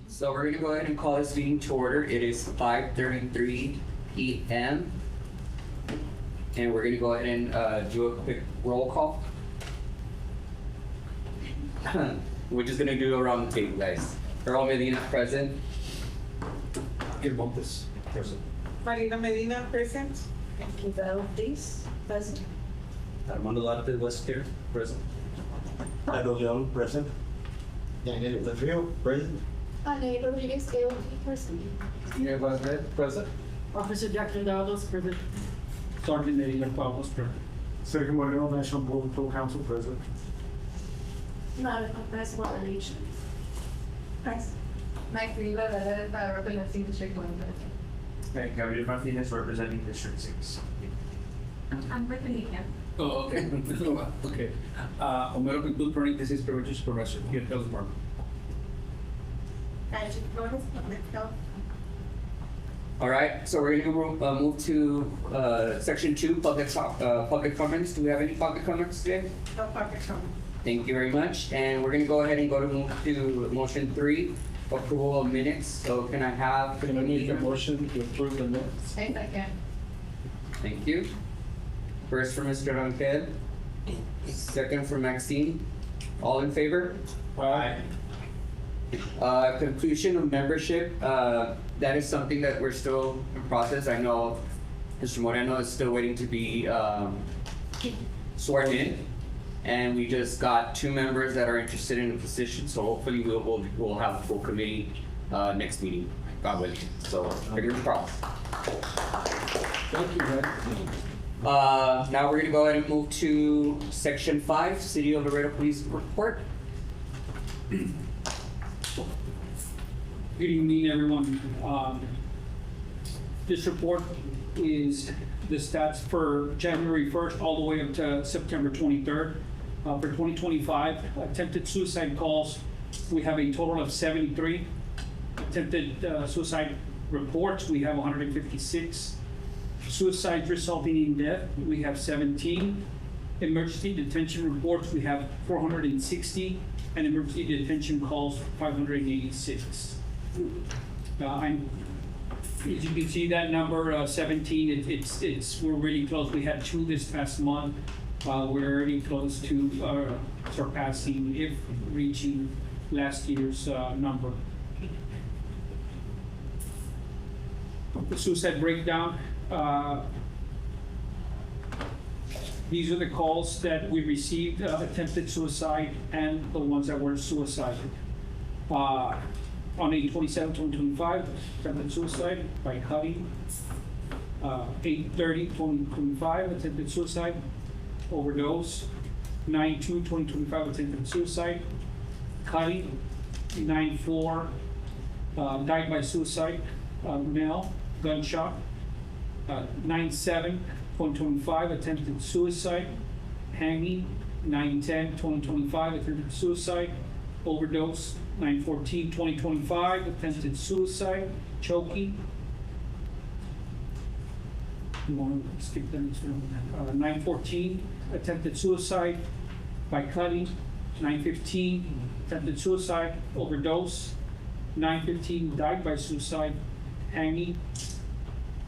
So we're gonna go ahead and call this meeting to order. It is 5:33 p.m. And we're gonna go ahead and do a quick roll call. We're just gonna do it around the table, guys. Earl Medina present. Montes, present. Marina Medina, present. Isabel Ortiz, present. Armando Duarte was here, present. Aldo Leon, present. Daniel Del Rio, present. Ana Rodriguez Gale, present. Present. Officer Jackson Dowdos, present. Sergeant Medina Pablos, present. Sergio Moreno, National Board Pro Council, present. Nada, pass one on each. Nice. Mike Riva, representing District 1. Okay, Gabriel Martinez, representing District 6. I'm representing him. Oh, okay. Okay. Homero Pintul, Pernick, this is Privilege Supervisor, here, Health Department. Angie Flores, Public Health. All right, so we're gonna move to section 2, public comments. Do we have any public comments today? No public comment. Thank you very much. And we're gonna go ahead and move to motion 3, approval of minutes. So can I have? Can I make a motion to approve the minutes? I second. Thank you. First for Mr. Rangel, second for Maxine. All in favor? Aye. Conclusion of membership, that is something that we're still in process. I know Mr. Moreno is still waiting to be sworn in. And we just got 2 members that are interested in the position, so hopefully we'll have a full committee next meeting, God willing. So fingers crossed. Thank you, man. Now we're gonna go ahead and move to section 5, City of Laredo Police Report. Good evening, everyone. This report is the stats for January 1st all the way up to September 23rd. For 2025, attempted suicide calls, we have a total of 73. Attempted suicide reports, we have 156. Suicides resulting in death, we have 17. Emergency detention reports, we have 460. And emergency detention calls, 586. As you can see, that number 17, we're really close. We had 2 this past month. We're already close to surpassing, if reaching last year's number. The suicide breakdown. These are the calls that we received, attempted suicide and the ones that were suicided. On 8/27/2025, attempted suicide by cutting. 8/30/2025, attempted suicide, overdose. 9/2/2025, attempted suicide, cutting. 9/4, died by suicide, male, gunshot. 9/7/2025, attempted suicide, hanging. 9/10/2025, attempted suicide, overdose. 9/14/2025, attempted suicide, choking. Skip that. 9/14, attempted suicide by cutting. 9/15, attempted suicide, overdose. 9/15, died by suicide, hanging.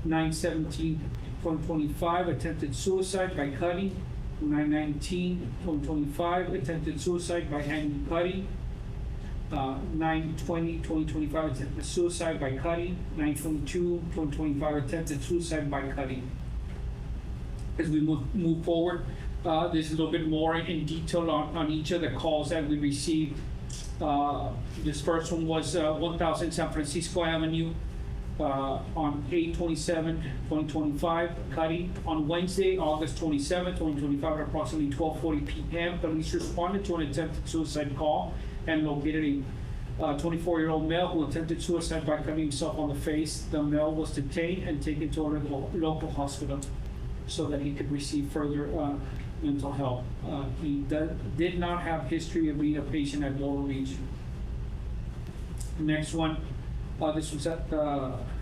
9/17/2025, attempted suicide by cutting. 9/19/2025, attempted suicide by hanging, cutting. 9/20/2025, attempted suicide by cutting. 9/22/2025, attempted suicide by cutting. As we move forward, there's a little bit more in detail on each of the calls that we received. This first one was 1000 San Francisco Avenue on 8/27/2025, cutting. On Wednesday, August 27th, 2025, at approximately 12:40 p.m., police responded to an attempted suicide call and located a 24-year-old male who attempted suicide by cutting himself on the face. The male was detained and taken to a local hospital so that he could receive further mental help. He did not have history of being a patient at Laurel Region. Next one, this was at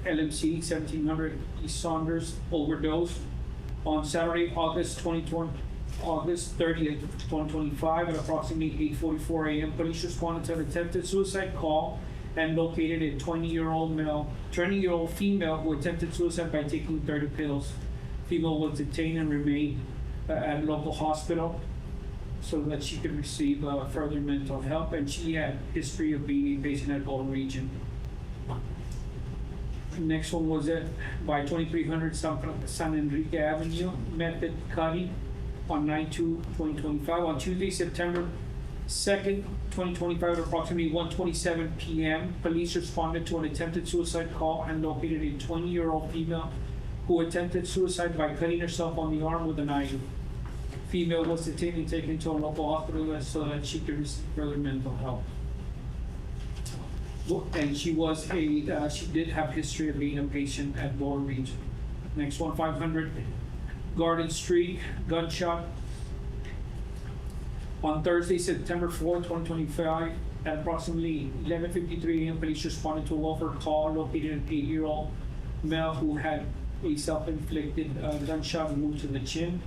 LMC 1700 East Saunders, overdose. On Saturday, August 30th, 2025, at approximately 8:44 a.m., police responded to an attempted suicide call and located a 20-year-old female who attempted suicide by taking 30 pills. Female was detained and remained at local hospital so that she could receive further mental help, and she had history of being a patient at Boulder Region. Next one was by 2300 San Enrique Avenue, method cutting on 9/2/2025. On Tuesday, September 2nd, 2025, at approximately 1:27 p.m., police responded to an attempted suicide call and located a 20-year-old female who attempted suicide by cutting herself on the arm with a knife. Female was detained and taken to a local hospital so that she could receive further mental help. And she did have history of being a patient at Boulder Region. Next one, 500 Garden Street, gunshot. On Thursday, September 4th, 2025, at approximately 11:53 a.m., police responded to a welfare call located an 8-year-old male who had a self-inflicted gunshot wound to the chin.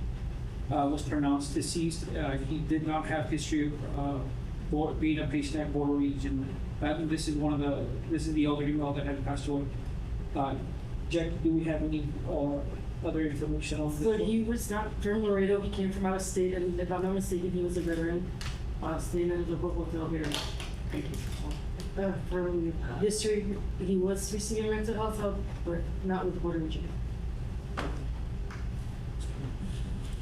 Was pronounced deceased. He did not have history of being a patient at Boulder Region. This is the elderly male that had passed away. Jack, do we have any other information on this? So he was not from Laredo, he came from out of state, and if I'm not mistaken, he was a veteran, staying at a local hotel here. Thank you. From history, he was receiving mental health help, but not with Boulder Region.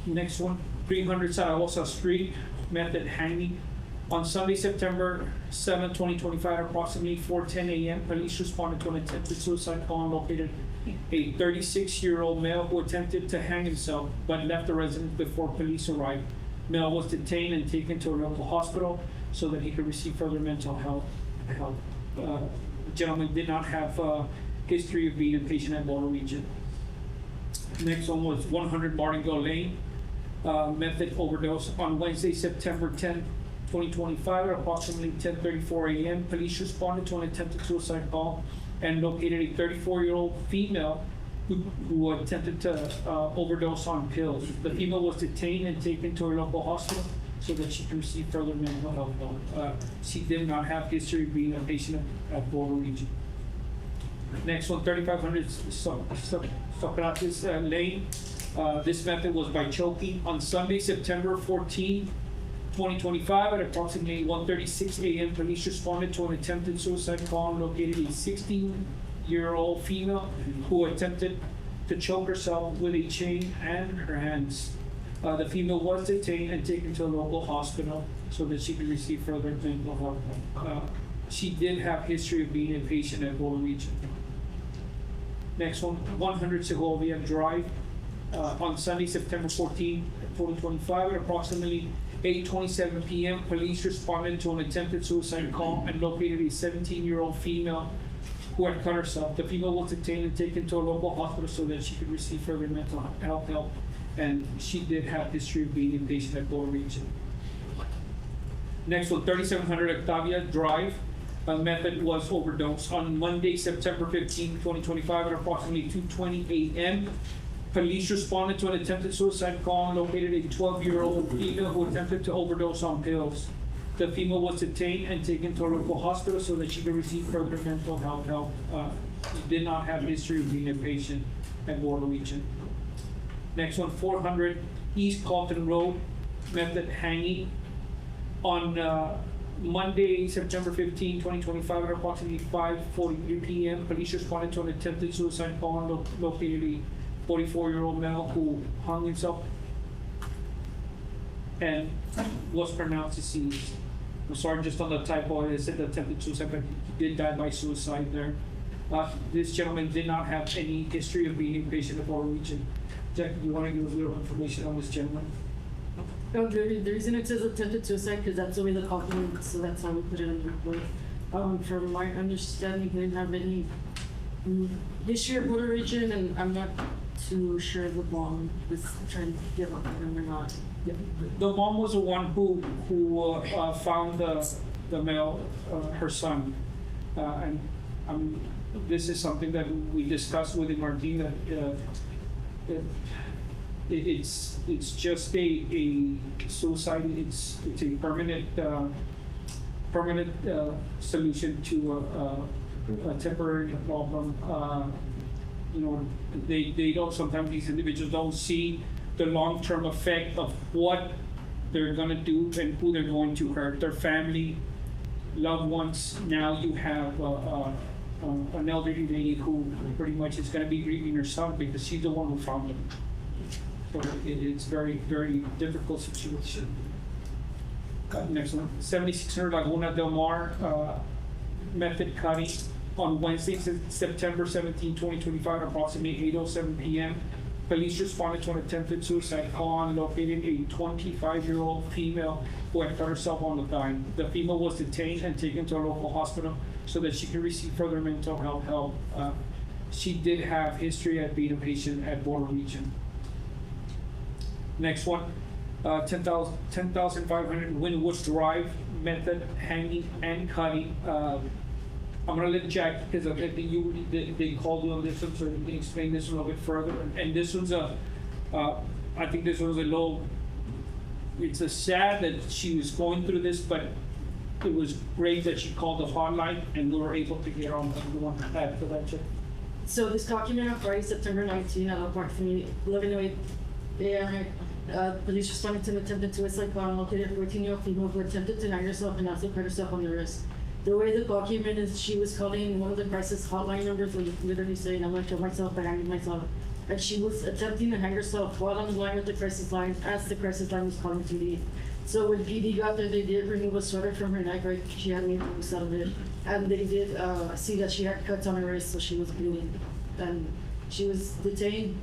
Next one, 300 Zaragoza Street, method hanging. On Sunday, September 7th, 2025, at approximately 4:10 a.m., police responded to an attempted suicide call and located a 36-year-old male who attempted to hang himself but left the residence before police arrived. Male was detained and taken to a local hospital so that he could receive further mental health. The gentleman did not have history of being a patient at Boulder Region. Next one was 100 Martingale Lane, method overdose. On Wednesday, September 10th, 2025, at approximately 10:34 a.m., police responded to an attempted suicide call and located a 34-year-old female who attempted to overdose on pills. The female was detained and taken to a local hospital so that she could receive further mental health help. She did not have history of being a patient at Boulder Region. Next one, 3500 Socrates Lane. This method was by choking. On Sunday, September 14, 2025, at approximately 1:36 a.m., police responded to an attempted suicide call and located a 16-year-old female who attempted to choke herself with a chain and her hands. The female was detained and taken to a local hospital so that she could receive further mental health. She did have history of being a patient at Boulder Region. Next one, 100 Segovia Drive. On Sunday, September 14, 2025, at approximately 8:27 p.m., police responded to an attempted suicide call and located a 17-year-old female who had cut herself. The female was detained and taken to a local hospital so that she could receive further mental health help, and she did have history of being a patient at Boulder Region. Next one, 3700 Octavia Drive. Method was overdose. On Monday, September 15, 2025, at approximately 2:20 a.m., police responded to an attempted suicide call and located a 12-year-old female who attempted to overdose on pills. The female was detained and taken to a local hospital so that she could receive further mental health help. She did not have history of being a patient at Boulder Region. Next one, 400 East Calton Road, method hanging. On Monday, September 15, 2025, at approximately 5:43 p.m., police responded to an attempted suicide call and located a 44-year-old male who hung himself and was pronounced deceased. I'm sorry, just on the typo, it said attempted suicide, but he did die by suicide there. This gentleman did not have any history of being a patient at Boulder Region. Jack, do you want to give us a little information on this gentleman? No, the reason it says attempted suicide, because that's the way the call came in, so that's why we put it on the report. From my understanding, he didn't have any history of Boulder Region, and I'm not too sure the mom was trying to get up with him or not. Yeah. The mom was the one who found the male, her son, and this is something that we discussed with Martina. It's just a suicide. It's a permanent permanent solution to a temporary problem. You know, they don't, sometimes these individuals don't see the long-term effect of what they're gonna do and who they're going to hurt, their family, loved ones. Now you have an elderly lady who pretty much is gonna be grieving her son because she's the one who found him. So it's very, very difficult situation. Next one, 7600 Laguna Del Mar, method cutting on Wednesday, September 17, 2025, approximately 8:07 p.m. Police responded to an attempted suicide call and located a 25-year-old female who had cut herself on the thigh. The female was detained and taken to a local hospital so that she could receive further mental health help. She did have history at being a patient at Border Region. Next one, 10,500 Winwood Drive, method hanging and cutting. I'm gonna let Jack, because I think they called you on this one, so you can explain this a little bit further. And this one's I think this one's a little, it's a sad that she was going through this, but it was great that she called the hotline and we were able to get on the one for that check. So this document on Friday, September 19, at approximately 11:08 a.m., police responded to an attempted suicide call and located a 14-year-old female who attempted to hang herself and also cut herself on the wrist. The way the document is, she was calling one of the crisis hotline numbers and literally saying, I'm gonna kill myself by hanging myself. And she was attempting to hang herself while on the line with the crisis line as the crisis line was calling PD. So when PD got there, they did remove a sweater from her neck, right? She had made use out of it. And they did see that she had cuts on her wrist, so she was bleeding. And she was detained,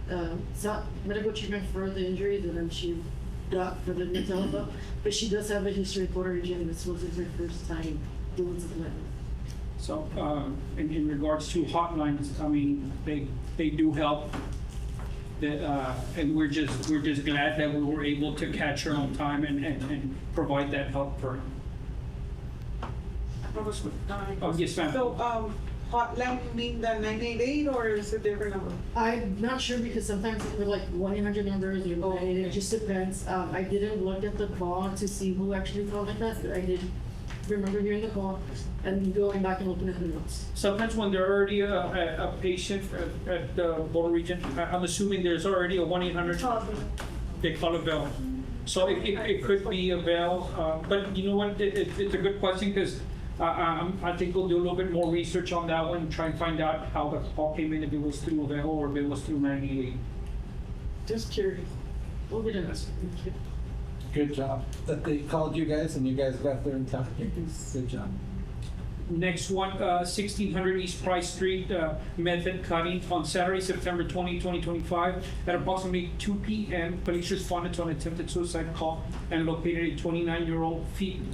sought medical treatment for the injuries, and then she got for the mental health. But she does have a history of Puerto Rican. This wasn't her first time doing something like that. So, in regards to hotlines, I mean, they do help. That, and we're just glad that we were able to catch her on time and provide that help for her. Oh, yes, ma'am. So, hotline mean the 988 or is it different number? I'm not sure because sometimes it were like 1-800 numbers or Oh, okay. it just depends. I didn't look at the call to see who actually called like that. I did remember hearing the call and going back and looking at the notes. Sometimes when they're already a patient at the Border Region, I'm assuming there's already a 1-800, they call a bell. So it could be a bell, but you know what, it's a good question because I think we'll do a little bit more research on that one, try and find out how the call came in, if it was through a bell or if it was through 988. Just curious. We'll get into this. Good job that they called you guys and you guys got there in time. Good job. Next one, 1600 East Price Street, method cutting on Saturday, September 20, 2025. At approximately 2 p.m., police responded to an attempted suicide call and located a 29-year-old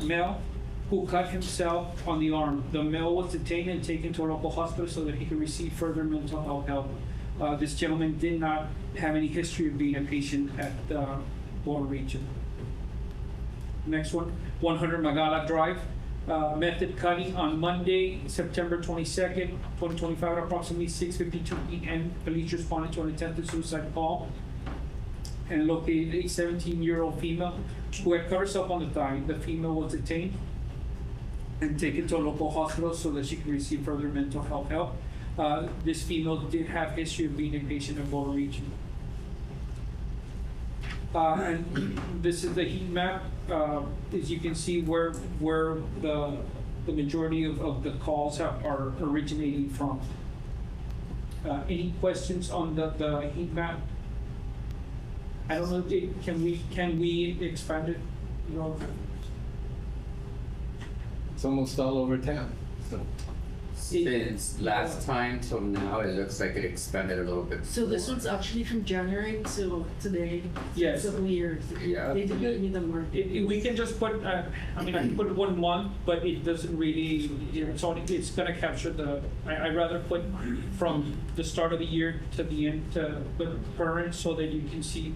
male who cut himself on the arm. The male was detained and taken to a local hospital so that he could receive further mental health help. This gentleman did not have any history of being a patient at Border Region. Next one, 100 Magala Drive. Method cutting on Monday, September 22nd, 2025, at approximately 6:52 p.m. Police responded to an attempted suicide call and located a 17-year-old female who had cut herself on the thigh. The female was detained and taken to a local hospital so that she could receive further mental health help. This female did have history of being a patient in Border Region. And this is the heat map. As you can see where the majority of the calls are originating from. Any questions on the heat map? I don't know, can we expand it? You know, It's almost all over town. So Since last time till now, it looks like it expanded a little bit. So this one's actually from January to today. Yes. Several years. Yeah. They didn't give me the mark. we can just put, I mean, I can put 1 month, but it doesn't really, you know, it's gonna capture I'd rather put from the start of the year to the end, to put current so that you can see.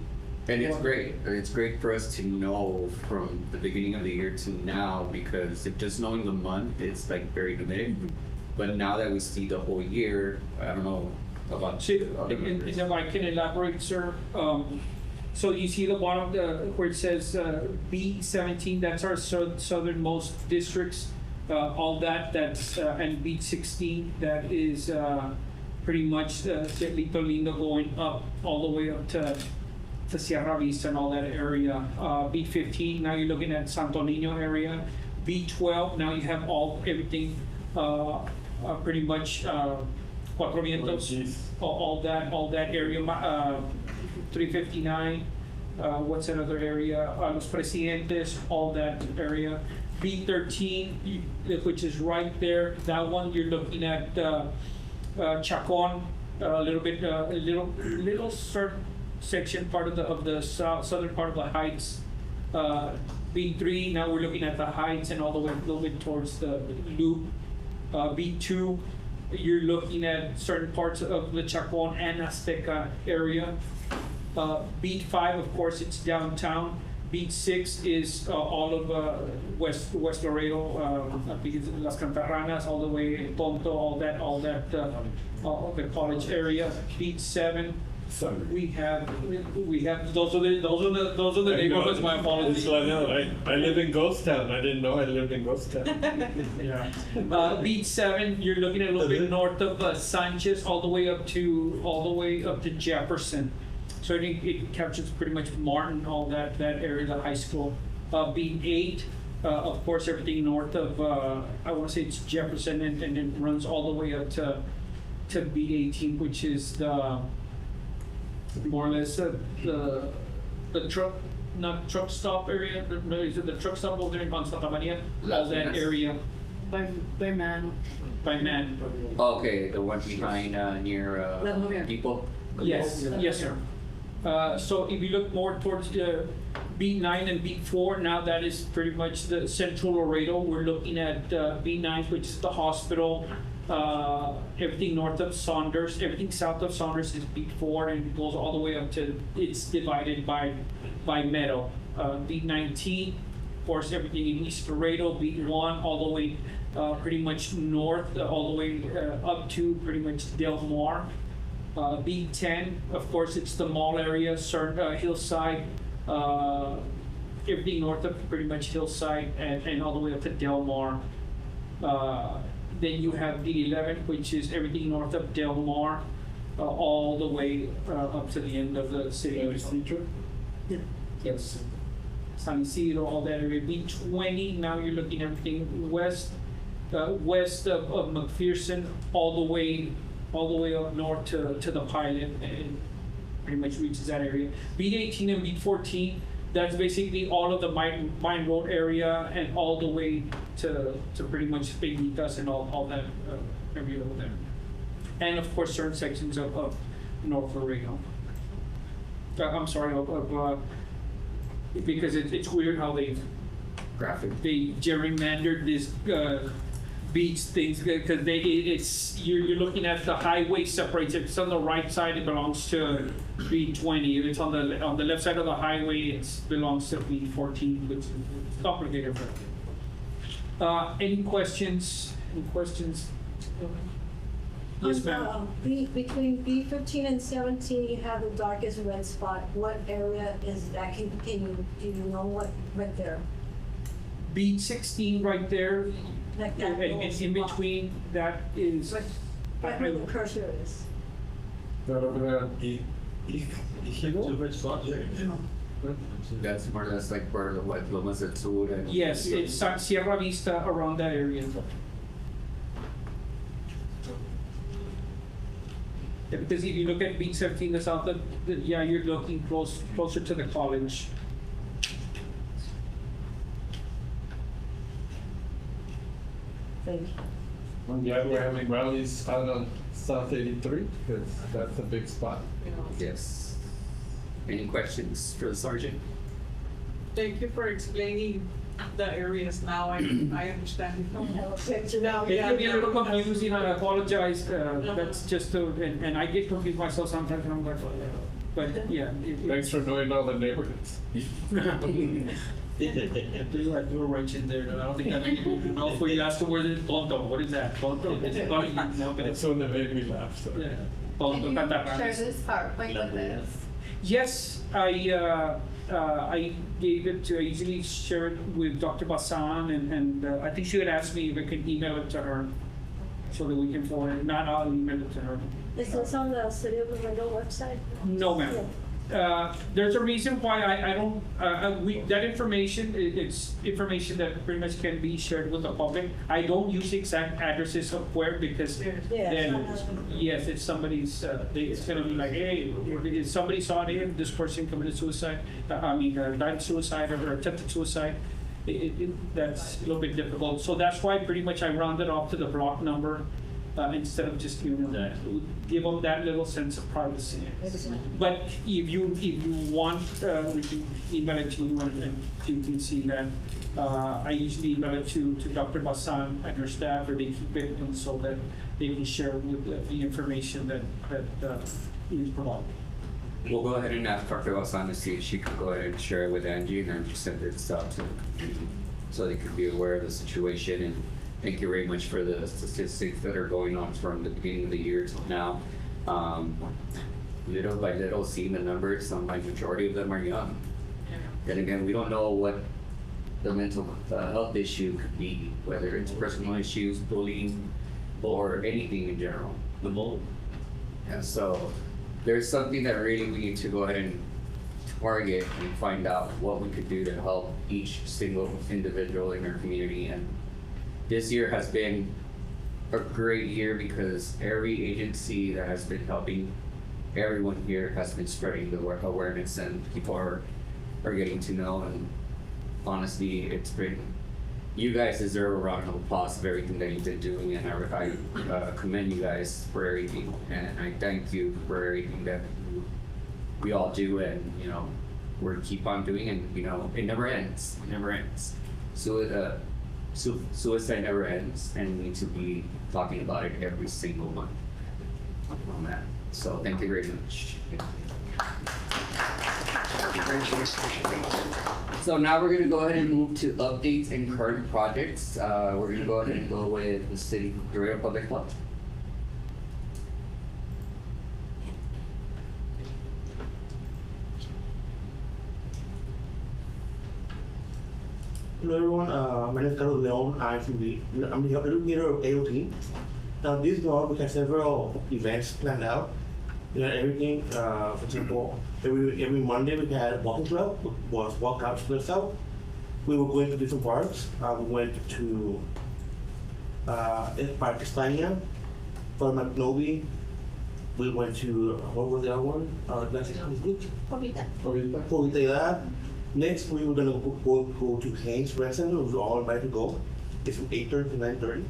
And it's great. It's great for us to know from the beginning of the year to now because if just knowing the month, it's like very limited. But now that we see the whole year, I don't know about. See, and if I can elaborate, sir, so you see the bottom where it says B17, that's our southernmost districts. all that's, and beat 16, that is pretty much Cielito Lindo going up all the way up to Sierra Vista and all that area. Beat 15, now you're looking at Santo Nino area. Beat 12, now you have everything pretty much Cuatro Vientos, all that area. 359, what's that other area? Los Presidentes, all that area. Beat 13, which is right there. That one you're looking at Chacon, a little bit, a little section part of the southern part of the Heights. B3, now we're looking at the Heights and all the way a little bit towards the Loop. B2, you're looking at certain parts of the Chacon and Azteca area. Beat 5, of course, it's downtown. Beat 6 is all of West Laredo, Las Cantarranas, all the way Tonto, all the college area. Beat 7. We have those are the neighborhoods. My apologies. I know. I live in Ghost Town. I didn't know I lived in Ghost Town. Beat 7. You're looking at a little bit north of Sanchez, all the way up to Jefferson. So it captures pretty much Martin, all that area, the high school. Beat 8. Of course, everything north of I want to say it's Jefferson, and it runs all the way up to Beat 18, which is the more or less the truck stop area. Is it the truck stop over there on Santa Maria? All that area By man. by man. Okay, the one behind near La Novia. Depot. Yes, yes, sir. So if you look more towards Beat 9 and Beat 4, now that is pretty much the central Laredo. We're looking at Beat 9, which is the hospital. Everything north of Saunders, everything south of Saunders is Beat 4, and it goes all the way up to, it's divided by Meadow. Beat 19, of course, everything in East Laredo. Beat 1 all the way pretty much north, all the way up to pretty much Del Mar. Beat 10, of course, it's the mall area, Hillside, everything north of pretty much Hillside and all the way up to Del Mar. Then you have Beat 11, which is everything north of Del Mar, all the way up to the end of the city. Yes. San Isidro, all that area. Beat 20, now you're looking at everything west of McPherson, all the way up north to the Pilot, and pretty much reaches that area. Beat 18 and Beat 14, that's basically all of the Mine Road area and all the way to pretty much Peñitas and all that area over there. And of course, certain sections of North Laredo. I'm sorry, because it's weird how they gerrymandered this beach things, because you're looking at the highway separates it. It's on the right side, it belongs to Beat 20. If it's on the left side of the highway, it belongs to Beat 14, which is complicated. Any questions? Yes, ma'am. Between B15 and 17, you have the darkest red spot. What area is that? Do you know what right there? Beat 16 right there, Like that and little in spot. between that is. Right where the cursor is. That's more or less like part of what Lomas del Sur and. Yes, it's Sierra Vista, around that area. Yeah, because if you look at Beat 17, the south, yeah, you're looking closer to the college. Thank you. Yeah, we're having rallies out on South 83 because that's a big spot. Yes. Any questions for the sergeant? Thank you for explaining the areas now. I understand. Now, It can be a little confusing, I apologize, that's just, and I get confused myself sometimes, and I'm like, but yeah. Thanks for knowing all the neighborhoods. I do a wrench in there, and I don't think I know if we asked the word Tonto, what is that? Tonto, it's funny, no, but That's it's, when they made me laugh. So. yeah. Tonto, Can you share Cantarranas. this PowerPoint with us? Yes, I gave it to, I usually share it with Dr. Basan, and I think she had asked me if I could email it to her so that we can forward it. Not, I'll email it to her. Is this on the City of Laredo website? No, ma'am. There's a reason why I don't, that information, it's information that pretty much can be shared with the public. I don't use exact addresses of where, because Yeah. then, yes, it's somebody's, it's gonna be like, hey, if somebody saw it, this person committed suicide, died suicide or attempted suicide. That's a little bit difficult. So that's why pretty much I rounded off to the block number, instead of just giving them that, give them that little sense of privacy. But if you want, we can email it to you and you can see that. I usually email it to Dr. Basan and her staff, or they keep it and so that they can share with the information that is provided. We'll go ahead and ask Dr. Wasan to see if she could go ahead and share it with Angie and then just send this out to them so they could be aware of the situation. And thank you very much for the statistics that are going on from the beginning of the year till now. Little by little, seeing the numbers, majority of them are young. And again, we don't know what the mental health issue could be, whether it's personal issues, bullying, or anything in general. The mold. And so there's something that really we need to go ahead and target and find out what we could do to help each single individual in our community. And this year has been a great year because every agency that has been helping everyone here has been spreading the awareness, and people are getting to know. And honestly, it's been, you guys deserve a round of applause of everything that you've been doing, and I commend you guys for everything, and I thank you for everything that we all do, and we're keep on doing, and it never ends. It never ends. Suicide never ends, and we need to be talking about it every single month on that. So thank you very much. So now we're gonna go ahead and move to updates and current projects. We're gonna go ahead and go with the City of Laredo Public Health. Hello everyone, my name is Carlos Leon. I'm the educator of AOT. Now this month we have several events planned out. Everything, for example, every Monday we had walking club, was walkout splits out. We were going to different parks. We went to Park España, for McNovi. We went to, what was the other one? Pobita. Next, we were gonna go to Haynes Restaurant. We were all invited to go. It's from 8:30 to 9:30.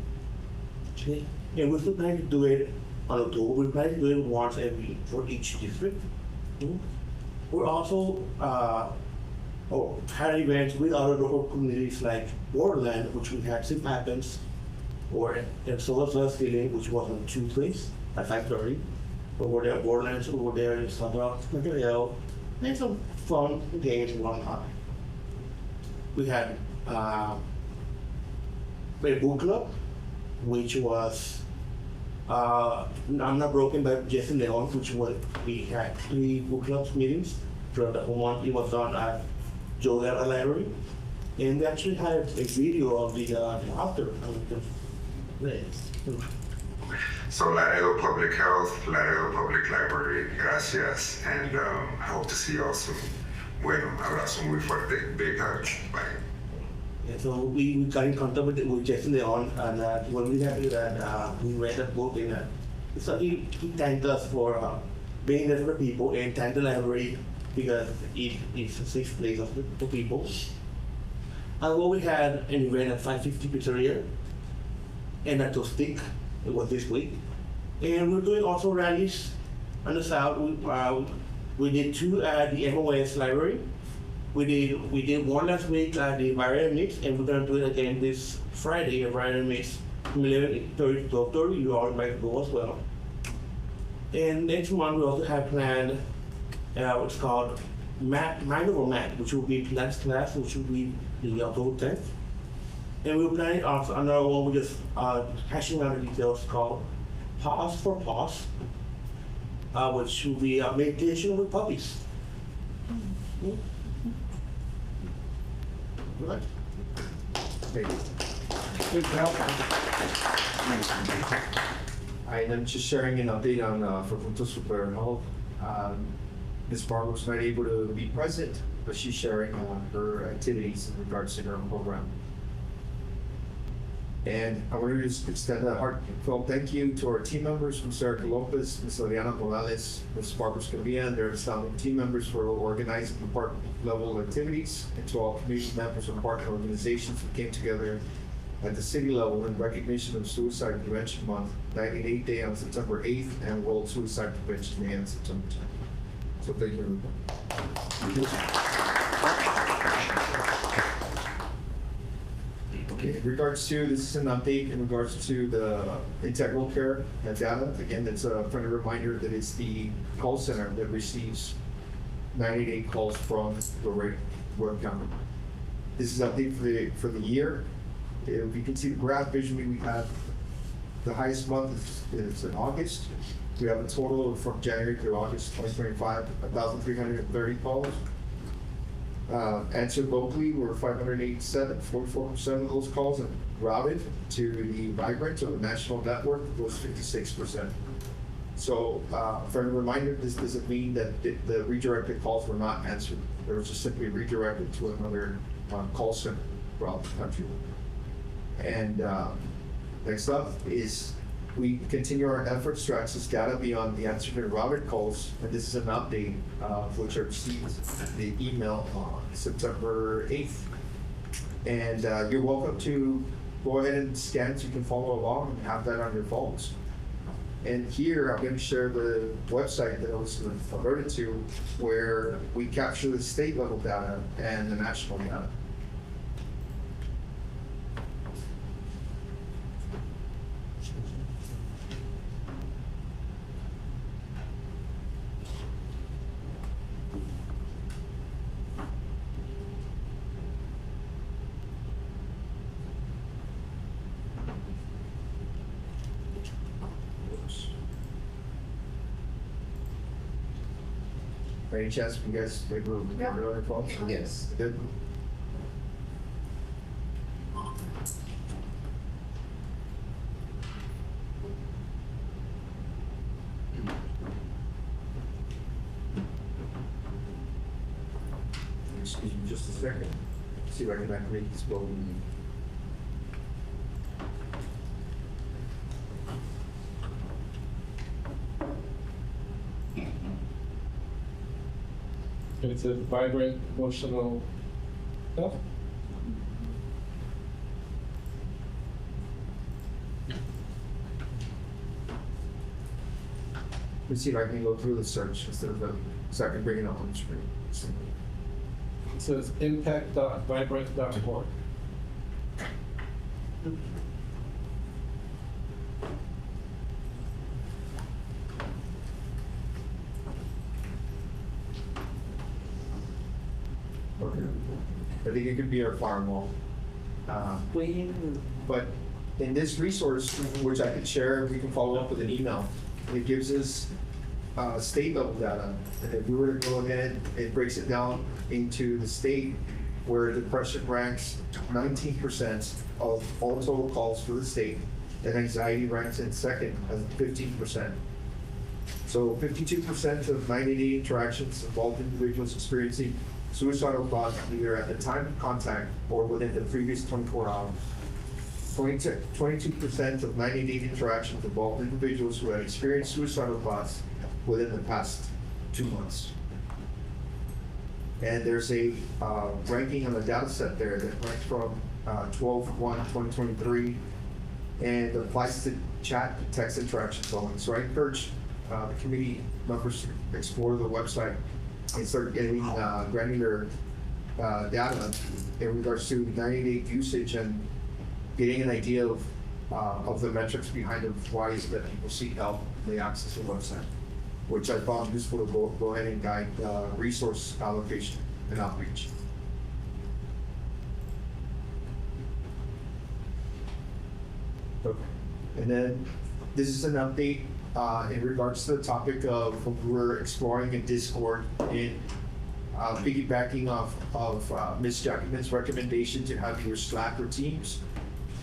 Okay. And we're still planning to do it on October. We're planning to do it once every for each district. We're also had events with other local communities like Borderland, which we had St. Happens, or Solas Feeling, which was on Tuesdays at 5:30. Over there at Borderlands, over there in South Hill, and some fun games and whatnot. We had a book club, which was I'm Not Broken by Jesse Leon, which was, we had 3 book clubs meetings. So the one it was done at Jodella Library, and we actually had a video of the author. So Laredo Public Health, Laredo Public Library, gracias, and I hope to see you all soon. Bueno, abrazo muy fuerte, big hug, bye. Yeah, so we got in contact with Jason Leon, and when we had that, we read that book, and so he thanked us for being there for people, and thanked the library because it's a safe place for people. And well, we had an event at 550 Pizzeria and at Tostic. It was this week, and we're doing also rallies on the south. We did 2 at the MOS library. We did one last week at the Marian Mix, and we're gonna do it again this Friday at Marian Mix from 11:30 to 12:30. You are invited to go as well. And next month we also have planned what's called Mind Over Math, which will be Pilates class, which will be the October 10th. And we're planning on another one. We're just hashing out the details called Pause for Pause, which will be a meditation with puppies. Good. Good job. I am just sharing an update on for Punto Super Health. Ms. Barber was not able to be present, but she's sharing her activities in regards to her program. And I want to just extend a heartfelt thank you to our team members, Ms. Erica Lopez, Ms. Liliana Morales, Ms. Barbara Scavia, and their astounding team members for organizing department level activities, and to all community members and partner organizations who came together at the city level in recognition of Suicide Prevention Month, 98 Day on September 8th, and World Suicide Prevention Day on September 10th. So thank you, everybody. Okay, in regards to, this is an update in regards to the integral care data. Again, it's a friendly reminder that it's the call center that receives 98 calls from the Ward County. This is an update for the year. If you can see the graph visually, we have the highest month is in August. We have a total from January through August 2025, 1,330 calls. Answered locally were 587, 44% of those calls, and routed to the Vibrant or the national network was 56%. So, for a reminder, this doesn't mean that the redirected calls were not answered. They were just simply redirected to another call center throughout the country. And next up is we continue our efforts to access data beyond the answered and routed calls, and this is an update which I received the email on September 8th. And you're welcome to go ahead and scan so you can follow along and have that on your phones. And here I'm going to share the website that I was alerted to, where we capture the state level data and the national data. By any chance, you guys maybe on your phone? Yes. Good. Excuse me just a second. See if I can activate this building. It's a vibrant, emotional stuff. Let's see if I can go through the search instead of so I can bring it up on the screen. It says impact.vibrant.org. Okay. I think it could be our firewall. But in this resource, which I could share, we can follow up with an email. It gives us state level data. And if we were to go ahead, it breaks it down into the state where depression ranks 19% of all total calls for the state, and anxiety ranks in second as 15%. So 52% of 90-day interactions involved individuals experiencing suicidal thoughts either at the time of contact or within the previous 24 hours. 22% of 90-day interactions involved individuals who had experienced suicidal thoughts within the past 2 months. And there's a ranking on the data set there that ranks from 12/1/2023 and applies to chat and text interactions only. So I encourage the committee members to explore the website and start getting granular data in regards to 90-day usage and getting an idea of the metrics behind it, why is it that people seek help when they access the website, which I found useful to go ahead and guide resource allocation and outreach. Okay. And then this is an update in regards to the topic of what we're exploring in Discord in piggybacking off of Ms. Jackman's recommendation to have your Slacker teams.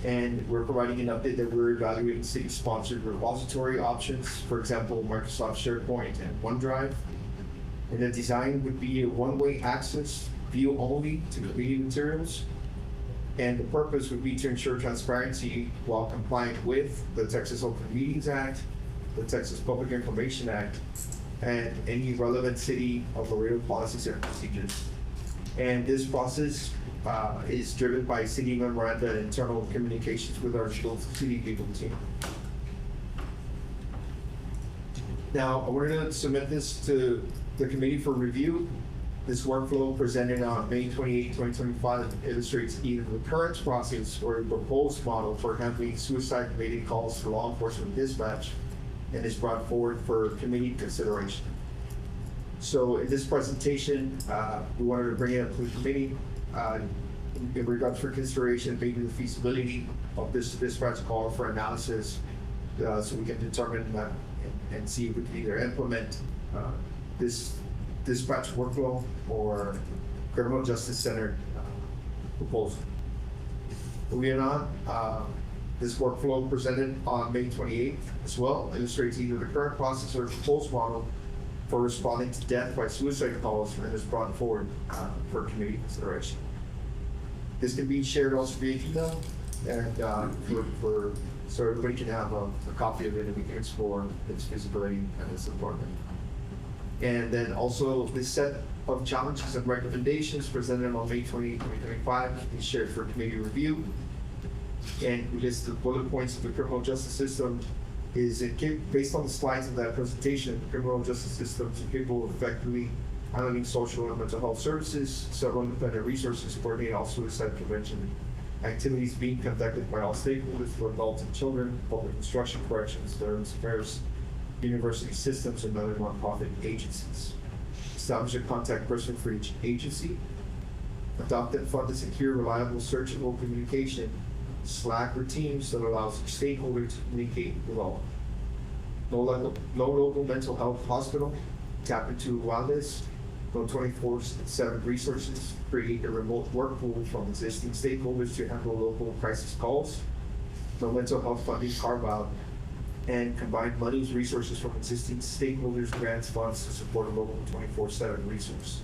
And we're providing an update that we're evaluating city-sponsored repository options, for example, Microsoft SharePoint and OneDrive. And the design would be a one-way access, view only to committee materials. And the purpose would be to ensure transparency while complying with the Texas Open Meetings Act, the Texas Public Information Act, and any relevant city of Laredo policies and procedures. And this process is driven by city memoranda and internal communications with our city legal team. Now, we're going to submit this to the committee for review. This workflow presented on May 28, 2025 illustrates either the current process or a proposed model for handling suicide-related calls to law enforcement dispatch and is brought forward for committee consideration. So in this presentation, we wanted to bring it up to the committee in regards for consideration, maybe the feasibility of this dispatch call for analysis, so we can determine and see if we can either implement this dispatch workflow or criminal justice center proposal. Moving on, this workflow presented on May 28th as well illustrates either the current process or proposed model for responding to death by suicide calls and is brought forward for committee consideration. This can be shared also via email and so everybody can have a copy of it and we can explore its feasibility and its importance. And then also this set of challenges and recommendations presented on May 20, 2025 is shared for committee review. And we list the bullet points of the criminal justice system based on the slides of that presentation. The criminal justice system is capable of effectively handling social and mental health services, several independent resources coordinate all suicide prevention activities being conducted by all stakeholders for adults and children, public instruction, corrections, veterans affairs, university systems, and other nonprofit agencies. Establish a contact person for each agency. Adopt and fund a secure, reliable, searchable communication Slack or teams that allows stakeholders to communicate with all. No local mental health hospital. Tap into wellness. No 24/7 resources. Create a remote work pool from existing stakeholders to handle local crisis calls. No mental health funding carve out. And combine monies, resources from existing stakeholders, grants, funds to support a local 24/7 resource.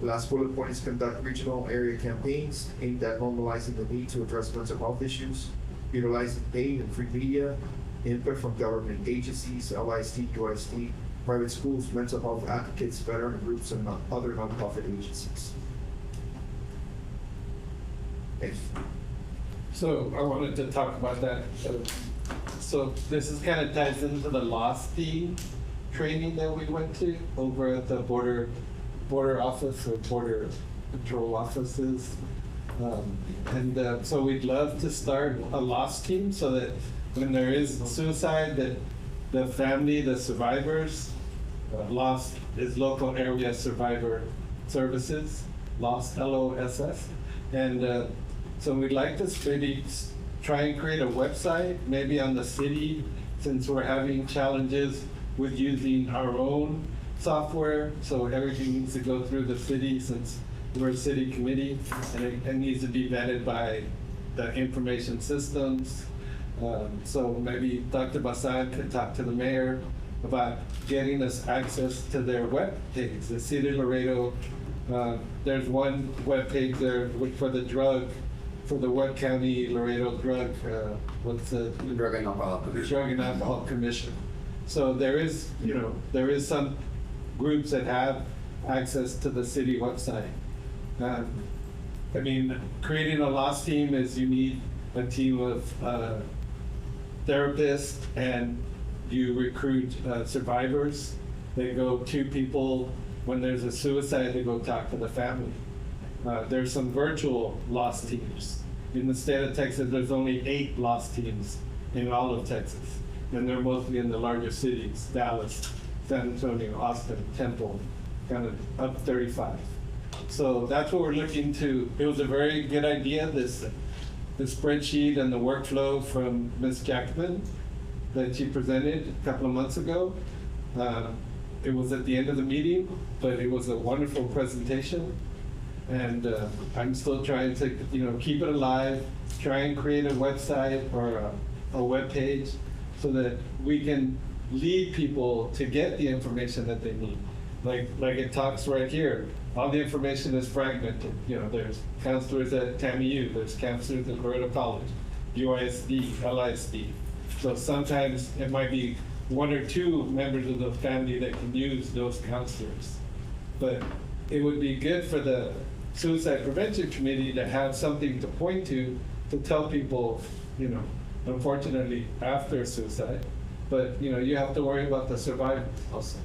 The last bullet point is conduct regional area campaigns aimed at normalizing the need to address mental health issues, utilizing paid and free media, input from government agencies, LISD, UISD, private schools, mental health advocates, veteran groups, and other nonprofit agencies. Thanks. So I wanted to talk about that. So this is kind of ties into the loss team training that we went to over at the border office or border patrol offices. So we'd love to start a loss team so that when there is suicide, that the family, the survivors, LOSS is Local Area Survivor Services, LOSS, LOSS. And so we'd like to maybe try and create a website, maybe on the city, since we're having challenges with using our own software. So everything needs to go through the city since we're a city committee, and it needs to be vetted by the information systems. So maybe Dr. Basan could talk to the mayor about getting us access to their web page, the City of Laredo. There's one web page there for the Webb County Laredo Drug, Drug and Alcohol Commission. Drug and Alcohol Commission. So there is some groups that have access to the city website. I mean, creating a loss team is you need a team of therapists and you recruit survivors. They go to people when there's a suicide, they go talk to the family. There's some virtual loss teams. In the state of Texas, there's only 8 loss teams in all of Texas. And they're mostly in the larger cities, Dallas, San Antonio, Austin, Temple, kind of up 35. So that's what we're looking to. It was a very good idea, the spreadsheet and the workflow from Ms. Jackman that she presented a couple of months ago. it was at the end of the meeting, but it was a wonderful presentation. And I'm still trying to, keep it alive, try and create a website or a web page so that we can lead people to get the information that they need. Like it talks right here, all the information is fragmented. There's counselors at TAMU, there's counselors at Loreto College, UISD, LISD. So sometimes it might be one or two members of the family that can use those counselors. But it would be good for the Suicide Prevention Committee to have something to point to tell people, unfortunately after suicide, but you have to worry about the survivors also.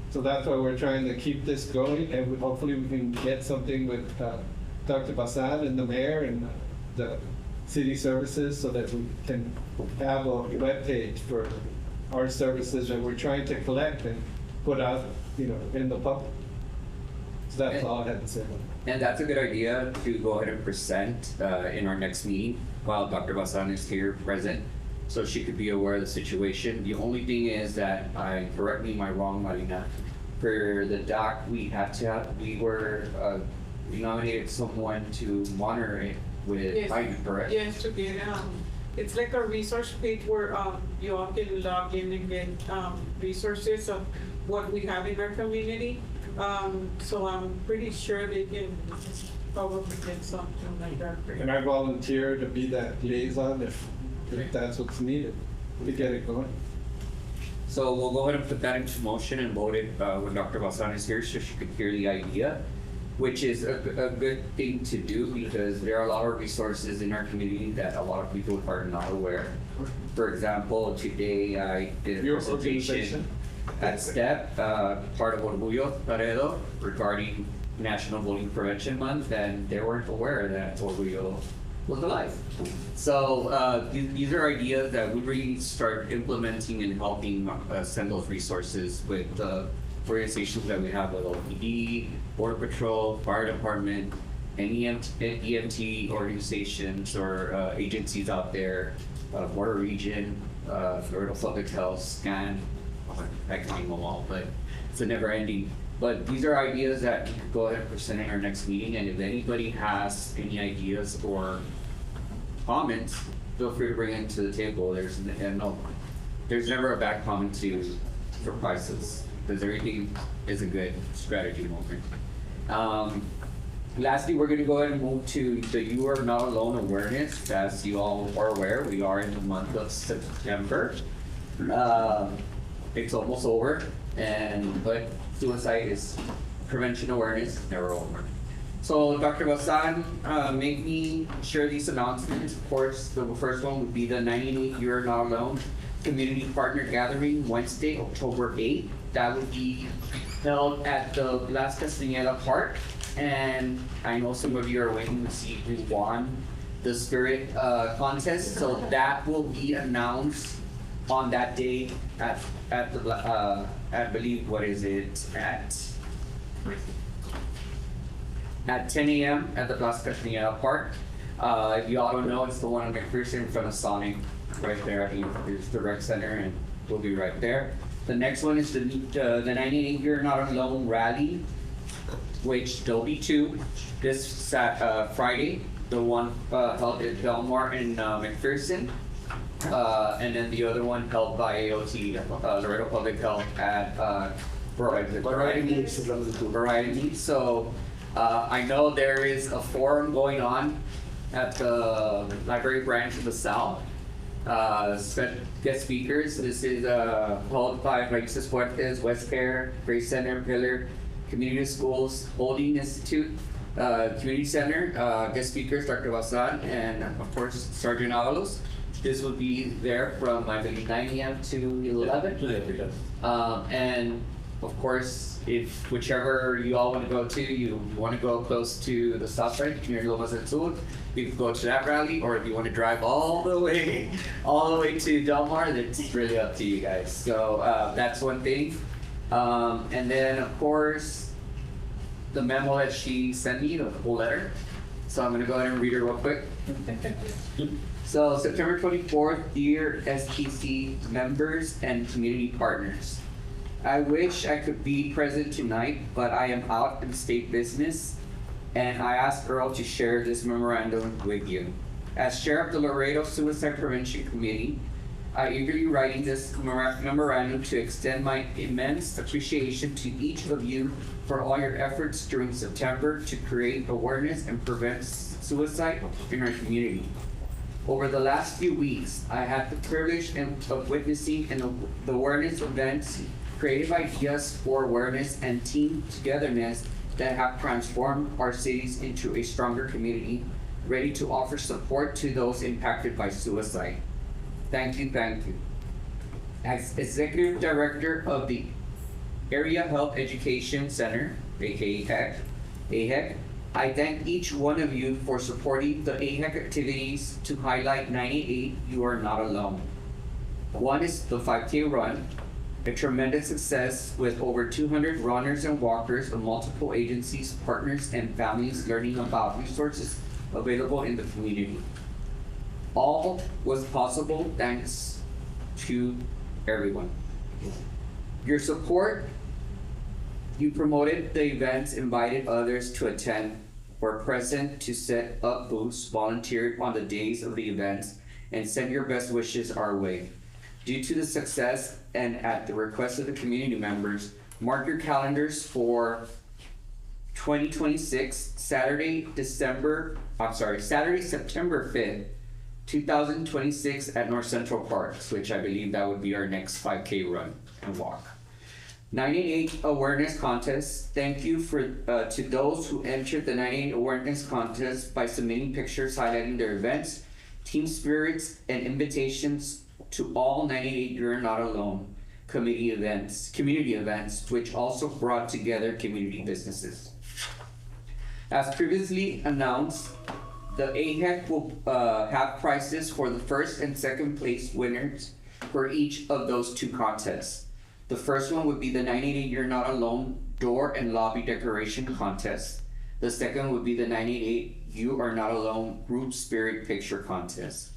So that's why we're trying to keep this going, and hopefully we can get something with Dr. Basan and the mayor and the city services so that we can have a web page for our services that we're trying to collect and put out, in the public. So that's all I had to say about it. And that's a good idea to go ahead and present in our next meeting while Dr. Basan is here present, so she could be aware of the situation. The only thing is that, correct me if I'm wrong, Marina, for the doc, we nominated someone to monitor it with Yes. Biden, correct? Yes, to get, it's like a resource page where, you all can log in and get, resources of what we have in our community. So I'm pretty sure they can probably get something like that. And I volunteer to be that liaison if that's what's needed to get it going. So we'll go ahead and put that into motion and vote it when Dr. Basan is here so she could hear the idea, which is a good thing to do because there are a lot of resources in our community that a lot of people are not aware. For example, today I did a Your presentation organization? at STEP, part of Orgullo Laredo, regarding National Bullying Prevention Month, and they weren't aware that Orgullo was alive. So these are ideas that we really need to start implementing and helping send those resources with the organizations that we have with OPD, Border Patrol, Fire Department, and EMT organizations or agencies out there, Border Region, Florida Public Health, SCAN. I can't name them all, but it's a never ending. But these are ideas that we could go ahead and present in our next meeting, and if anybody has any ideas or comments, feel free to bring it to the table. There's never a bad comment to surprises, because everything is a good strategy moment. Lastly, we're gonna go ahead and move to the You Are Not Alone awareness. As you all are aware, we are in the month of September. It's almost over, but suicide is prevention awareness, never over. So Dr. Basan, make me share these announcements. Of course, the first one would be the 98 You Are Not Alone Community Partner Gathering, Wednesday, October 8th. That would be held at the Las Castañeda Park. And I know some of you are waiting to see who won the spirit contest. So that will be announced on that day at the I believe, what is it, at 10 a.m. at the Las Castañeda Park. If you all don't know, it's the one on McPherson in front of Sonic, right there. I think it's the rec center, and we'll be right there. The next one is the 98 You're Not Alone rally, which there'll be two this Friday. The one held at Belmar in McPherson, and then the other one held by AOT, Loreto Public Health at Variety. So I know there is a forum going on at the library branch of the South. Guest speakers. This is held by Raíces Fuertes, West Care, Grace Center, Pillar, Community Schools, Holding Institute, Community Center. Guest speakers, Dr. Basan, and of course, Sergeant Avalos. This will be there from, I believe, 9 a.m. to 11. And of course, if whichever you all want to go to, you want to go close to the south side, near Lomas del Sur, you can go to that rally, or if you want to drive all the way to Del Mar, it's really up to you guys. So that's one thing. And then, of course, the memo that she sent me, the whole letter. So I'm going to go ahead and read it real quick. So September 24th, dear STC members and community partners. I wish I could be present tonight, but I am out in state business, and I asked Earl to share this memorandum with you. As chair of the Laredo Suicide Prevention Committee, I eagerly writing this memorandum to extend my immense appreciation to each of you for all your efforts during September to create awareness and prevent suicide in our community. Over the last few weeks, I had the privilege of witnessing the awareness events, creative ideas for awareness, and team togetherness that have transformed our cities into a stronger community, ready to offer support to those impacted by suicide. Thank you, thank you. As Executive Director of the Area Health Education Center, aka AHEC, I thank each one of you for supporting the AHEC activities to highlight 98 You Are Not Alone. One is the 5K run, a tremendous success with over 200 runners and walkers of multiple agencies, partners, and families learning about resources available in the community. All was possible thanks to everyone. Your support, you promoted the events, invited others to attend, were present to set up booths, volunteered on the days of the events, and send your best wishes our way. Due to the success and at the request of the community members, mark your calendars for 2026, Saturday, September 5th, 2026 at North Central Parks, which I believe that would be our next 5K run and walk. 98 Awareness Contest. Thank you to those who entered the 98 Awareness Contest by submitting pictures highlighting their events, team spirits, and invitations to all 98 You're Not Alone community events, which also brought together community businesses. As previously announced, the AHEC will have prizes for the first and second place winners for each of those two contests. The first one would be the 98 You're Not Alone door and lobby decoration contest. The second would be the 98 You Are Not Alone group spirit picture contest.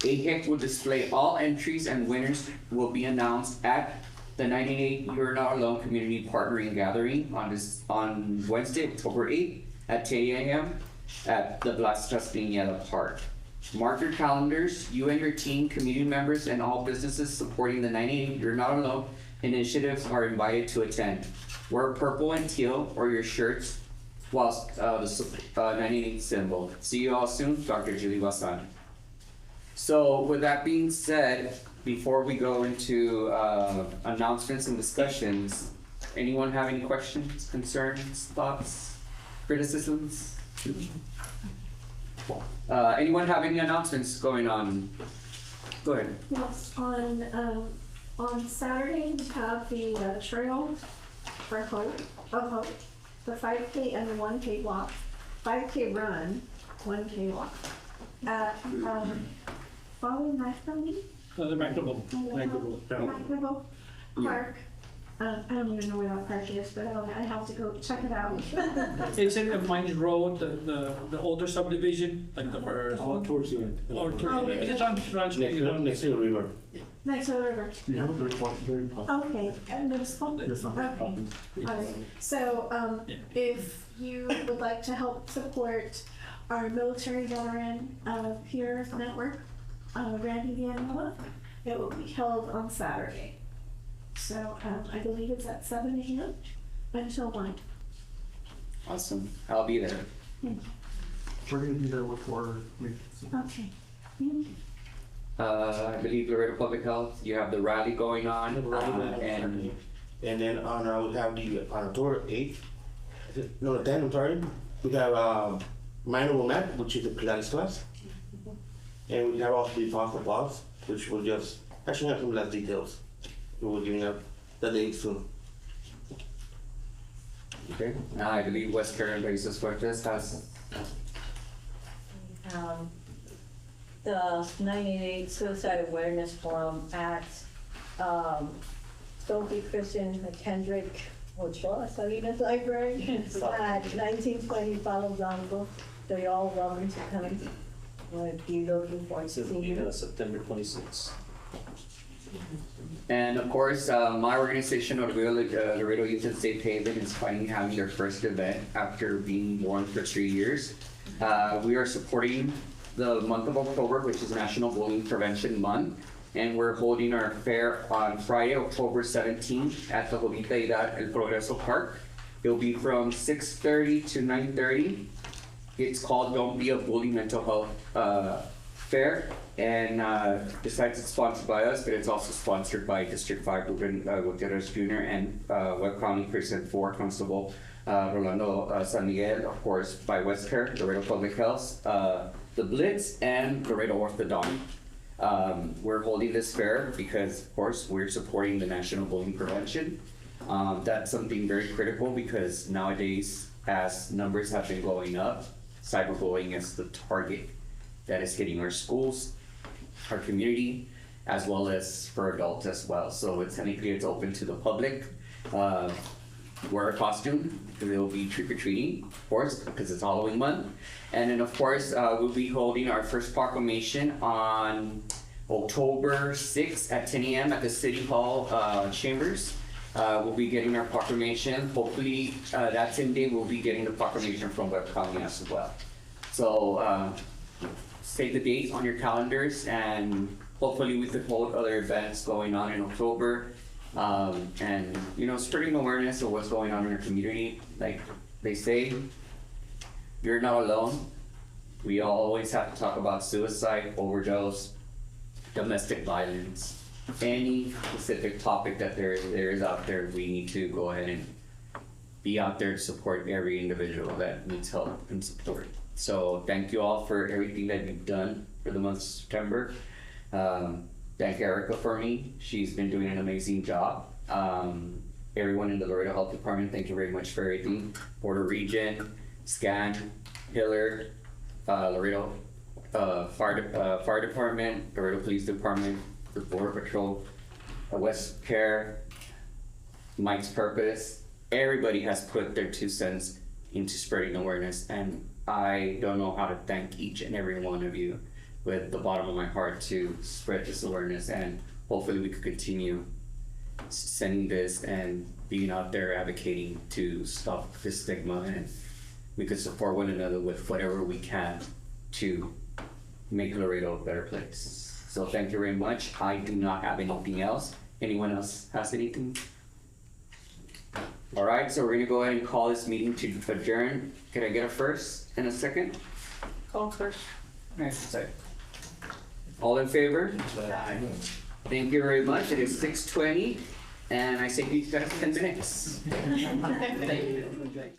AHEC will display all entries, and winners will be announced at the 98 You're Not Alone Community Partnering Gathering on Wednesday, October 8th at 10 a.m. at the Blas Castañeda Park. Mark your calendars. You and your team, community members, and all businesses supporting the 98 You're Not Alone initiatives are invited to attend. Wear purple and teal or your shirts whilst the 98 symbol. See you all soon. Dr. Julie Basan. So with that being said, before we go into announcements and discussions, anyone have any questions, concerns, thoughts, criticisms? Anyone have any announcements going on? Go ahead. Yes, on Saturday, we have the trail for Hope, the 5K and the 1K walk, 5K run, 1K walk. At, following my family, The McDougal. McDougal Park. I don't even know where that park is, but I have to go check it out. It's in Mines Road, the older subdivision, like the first. Towards the end. It's on Next to the river. Next to the river. Yeah, very possible. Okay, and there's okay. All right. So, if you would like to help support our military veteran peer network, Randy Vianola, it will be held on Saturday. So, I believe it's at 7 a.m. until 1. Awesome. I'll be there. We're gonna be there before we. Okay. I believe Laredo Public Health, you have the rally going on, and And then we have the on October 8th, no, the 10th, I'm sorry, we have minor map, which is the Pilates class. And we have also the Foster Class, which will just, actually have some less details. We will giving up the date soon. okay. I believe West Karen Basis Fuertes has The 98 Suicide Awareness Forum at Sophie Christian Kendrick Ochoa Salinas Library at 1920 Palo Blanco. So you're all welcome to come. We'll be looking forward to seeing you. September 26th. And of course, my organization, Laredo Youth and Safe Haven, is finally having their first event after being born for 3 years. We are supporting the month of October, which is National Bullying Prevention Month. And we're holding our fair on Friday, October 17th at the Jovita Hidalgo El Progreso Park. It'll be from 6:30 to 9:30. It's called Don't Be a Bully Mental Health Fair. And besides it's sponsored by us, but it's also sponsored by District 5 Ruben Gutierrez Jr. and Webb County Precinct 4 Constable Rolando San Miguel, of course, by Westcare, Laredo Public Health, the Blitz, and Laredo Orthodontic. We're holding this fair because, of course, we're supporting the National Bullying Prevention. That's something very critical because nowadays, as numbers have been going up, cyberbullying is the target that is hitting our schools, our community, as well as for adults as well. So it's technically it's open to the public. Wear a costume because it will be trick-or-treating, of course, because it's Halloween month. And then of course, we'll be holding our first proclamation on October 6th at 10 a.m. at the City Hall Chambers. We'll be getting our proclamation. Hopefully, that same day we'll be getting the proclamation from Webb County as well. So save the date on your calendars, and hopefully we could hold other events going on in October. And you know, spreading awareness of what's going on in our community. Like they say, you're not alone. We always have to talk about suicide, overdose, domestic violence, any specific topic that there is out there. We need to go ahead and be out there to support every individual that needs help and support. So thank you all for everything that you've done for the month of September. Thank Erica for me. She's been doing an amazing job. Everyone in the Laredo Health Department, thank you very much for everything. Border Region, SCAN, Hiller, Laredo Fire Department, Laredo Police Department, the Border Patrol, West Care, Mike's Purpose. Everybody has put their 2 cents into spreading awareness, and I don't know how to thank each and every one of you with the bottom of my heart to spread this awareness, and hopefully we could continue sending this and being out there advocating to stop this stigma, and we could support one another with whatever we can to make Laredo a better place. So thank you very much. I do not have anything else. Anyone else has anything? All right, so we're gonna go ahead and call this meeting to adjourn. Can I get a first and a second? Call first. All in favor? Thank you very much. It is 6:20, and I say you guys 10 minutes. Thank you.